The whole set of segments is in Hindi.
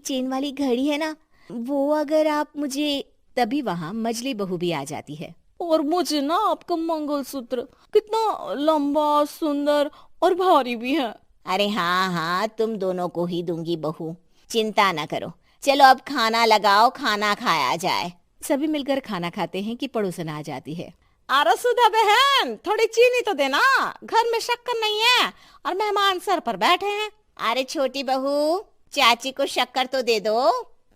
चेन वाली घड़ी है ना, वो अगर आप मुझे, तभी वहाँ मजली बहू भी आ जाती है। और मुझे ना आपका मंगलसूत्र कितना लंबा, सुंदर और भारी भी है। अरे हाँ हाँ, तुम दोनों को ही दूंगी बहू, चिंता ना करो। चलो अब खाना लगाओ, खाना खाया जाए। सभी मिलकर खाना खाते हैं कि पड़ोसन आ जाती है। अरे सुधा बहन, थोड़ी चीनी तो देना, घर में शक्कर नहीं है और मेहमान सर पर बैठे हैं। अरे छोटी बहू, चाची को शक्कर तो दे दो।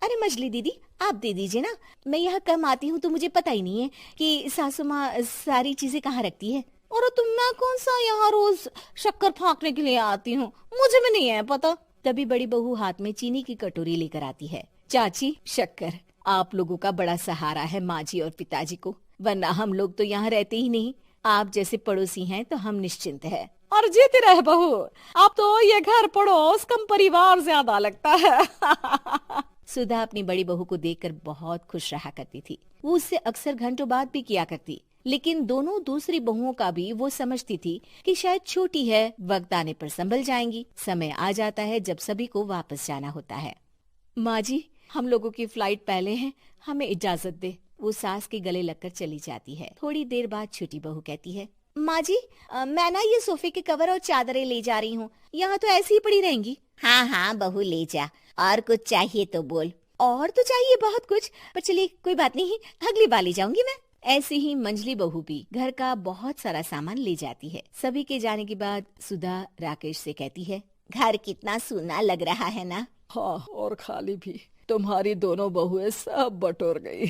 अरे मजली दीदी, आप दे दीजिए ना, मैं यहाँ कम आती हूँ तो मुझे पता ही नहीं है कि सासू माँ सारी चीजें कहाँ रखती है। और तुम, मैं कौन सा यहाँ रोज शक्कर फाँकने के लिए आती हूँ, मुझे भी नहीं है पता। तभी बड़ी बहू हाथ में चीनी की कटोरी लेकर आती है। चाची, शक्कर आप लोगों का बड़ा सहारा है माँ जी और पिताजी को, वरना हम लोग तो यहाँ रहते ही नहीं। आप जैसे पड़ोसी हैं तो हम निश्चिंत है। और जीती रहे बहू, आप तो ये घर पड़ोस कम परिवार ज्यादा लगता है। सुधा अपनी बड़ी बहू को देखकर बहुत खुश रहा करती थी। वो उससे अक्सर घंटों बात भी किया करती, लेकिन दोनों दूसरी बहुओं का भी वो समझती थी कि शायद छोटी है, वक्त आने पर संभल जाएंगी। समय आ जाता है जब सभी को वापस जाना होता है। माँ जी, हम लोगों की फ्लाइट पहले है, हमें इजाजत दे। वो सास के गले लगकर चली जाती है। थोड़ी देर बाद छोटी बहू कहती है, माँ जी, मैं ना ये सोफे के कवर और चादरें ले जा रही हूँ, यहाँ तो ऐसी ही पड़ी रहेंगी। हाँ हाँ बहू, ले जा, और कुछ चाहिए तो बोल। और तो चाहिए बहुत कुछ, पर चलिए कोई बात नहीं, अगली बार ले जाऊंगी मैं। ऐसे ही मंजली बहू भी घर का बहुत सारा सामान ले जाती है। सभी के जाने के बाद सुधा राकेश से कहती है, घर कितना सूना लग रहा है ना। हाँ, और खाली भी। तुम्हारी दोनों बहुएं सब बटोर गई।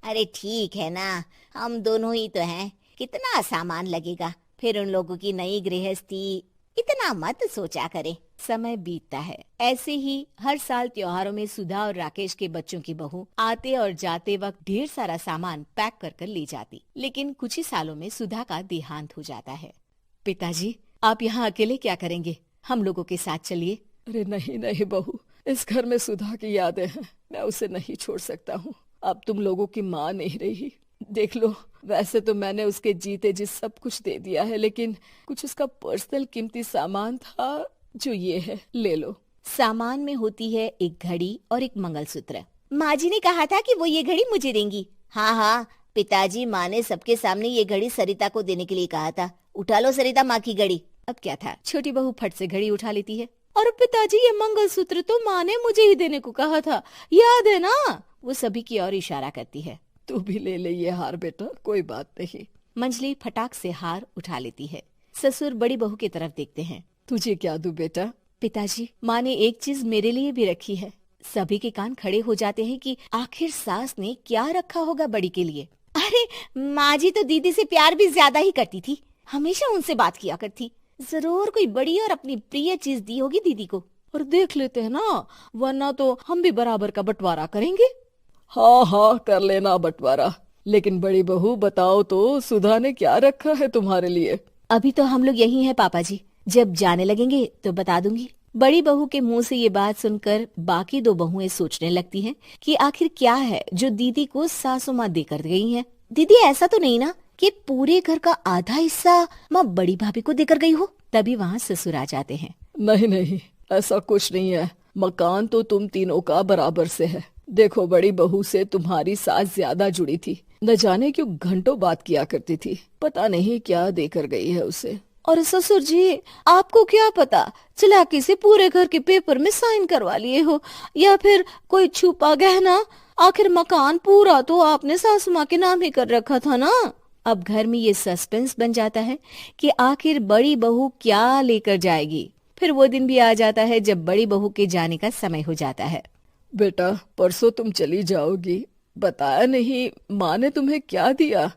अरे ठीक है ना, हम दोनों ही तो हैं, कितना सामान लगेगा, फिर उन लोगों की नई गृहस्थी, इतना मत सोचा करे। समय बीतता है। ऐसे ही हर साल त्योहारों में सुधा और राकेश के बच्चों की बहू आते और जाते वक्त ढेर सारा सामान पैक कर कर ले जाती, लेकिन कुछ ही सालों में सुधा का देहांत हो जाता है। पिताजी, आप यहाँ अकेले क्या करेंगे, हम लोगों के साथ चलिए। अरे नहीं नहीं बहू, इस घर में सुधा की यादें हैं, मैं उसे नहीं छोड़ सकता हूँ। अब तुम लोगों की माँ नहीं रही। देख लो, वैसे तो मैंने उसके जीते जी सब कुछ दे दिया है, लेकिन कुछ उसका पर्सनल कीमती सामान था, जो ये है, ले लो। सामान में होती है एक घड़ी और एक मंगलसूत्र। माँ जी ने कहा था कि वो ये घड़ी मुझे देंगी। हाँ हाँ पिताजी, माँ ने सबके सामने ये घड़ी सरिता को देने के लिए कहा था। उठा लो सरिता माँ की घड़ी। अब क्या था, छोटी बहू फट से घड़ी उठा लेती है। और पिताजी, ये मंगलसूत्र तो माँ ने मुझे ही देने को कहा था, याद है ना। वो सभी की ओर इशारा करती है। तू भी ले ले ये हार बेटा, कोई बात नहीं। मंजली फटाक से हार उठा लेती है। ससुर बड़ी बहू की तरफ देखते हैं। तुझे क्या दूं बेटा? पिताजी, माँ ने एक चीज मेरे लिए भी रखी है। सभी के कान खड़े हो जाते हैं कि आखिर सास ने क्या रखा होगा बड़ी के लिए। अरे माँ जी तो दीदी से प्यार भी ज्यादा ही करती थी, हमेशा उनसे बात किया करती। जरूर कोई बड़ी और अपनी प्रिय चीज दी होगी दीदी को। और देख लेते हैं ना, वरना तो हम भी बराबर का बंटवारा करेंगे। हाँ हाँ, कर लेना बंटवारा। लेकिन बड़ी बहू, बताओ तो, सुधा ने क्या रखा है तुम्हारे लिए? अभी तो हम लोग यही हैं पापा जी, जब जाने लगेंगे तो बता दूंगी। बड़ी बहू के मुंह से ये बात सुनकर बाकी दो बहुएं सोचने लगती हैं कि आखिर क्या है जो दीदी को सासू माँ देकर गई हैं। दीदी, ऐसा तो नहीं ना कि पूरे घर का आधा हिस्सा माँ बड़ी भाभी को देकर गई हो। तभी वहाँ ससुर आ जाते हैं। नहीं नहीं, ऐसा कुछ नहीं है। मकान तो तुम तीनों का बराबर से है। देखो, बड़ी बहू से तुम्हारी सास ज्यादा जुड़ी थी, न जाने क्यों घंटों बात किया करती थी। पता नहीं क्या देकर गई है उसे। और ससुर जी, आपको क्या पता, चालाकी से पूरे घर के पेपर में साइन करवा लिए हो, या फिर कोई छुपा गहना। आखिर मकान पूरा तो आपने सासू माँ के नाम ही कर रखा था ना। अब घर में ये सस्पेंस बन जाता है कि आखिर बड़ी बहू क्या लेकर जाएगी। फिर वो दिन भी आ जाता है जब बड़ी बहू के जाने का समय हो जाता है। बेटा, परसों तुम चली जाओगी, बताया नहीं माँ ने तुम्हें क्या दिया?